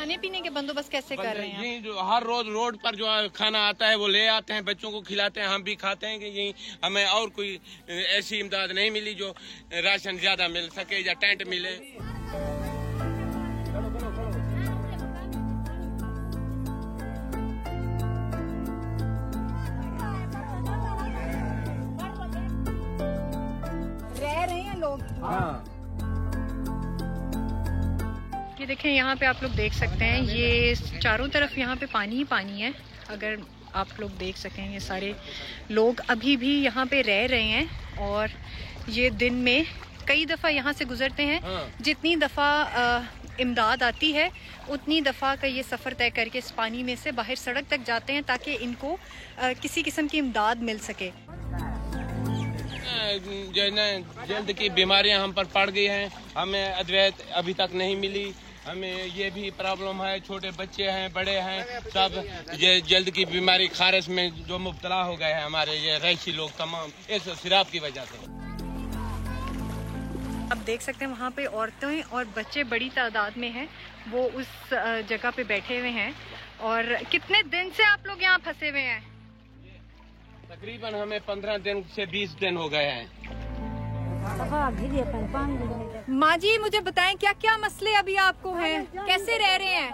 खाने पीने के बंदोबस्त कैसे कर रहे हैं? यही जो हर रोज रोड पर जो खाना आता है वो ले आते हैं, बच्चों को खिलाते हैं, हम भी खाते हैं। कि यही हमें और कोई ऐसी इमदाद नहीं मिली जो राशन ज्यादा मिल सके या टेंट मिले। रह रहे हैं लोग। हाँ, ये देखें, यहाँ पे आप लोग देख सकते हैं, ये चारों तरफ यहाँ पे पानी ही पानी है। अगर आप लोग देख सकें, ये सारे लोग अभी भी यहाँ पे रह रहे हैं और ये दिन में कई दफ़ा यहाँ से गुजरते हैं। जितनी दफ़ा इमदाद आती है उतनी दफ़ा का ये सफ़र तय करके इस पानी में से बाहर सड़क तक जाते हैं ताकि इनको किसी किस्म की इमदाद मिल सके। जो है ना, जल्द की बीमारियां हम पर पड़ गई हैं, हमें अद्वैत अभी तक नहीं मिली। हमें ये भी प्रॉब्लम है, छोटे बच्चे हैं, बड़े हैं, सब ये जल्द की बीमारी खारिश में जो मुब्तला हो गए हैं हमारे ये रईसी लोग तमाम इस शराब की वजह से। आप देख सकते हैं वहाँ पे औरतें और बच्चे बड़ी तादाद में हैं, वो उस जगह पे बैठे हुए हैं। और कितने दिन से आप लोग यहाँ फंसे हुए हैं? तकरीबन हमें 15 दिन से 20 दिन हो गए हैं। माँ जी, मुझे बताएं क्या क्या मसले अभी आपको हैं, कैसे रह रहे हैं?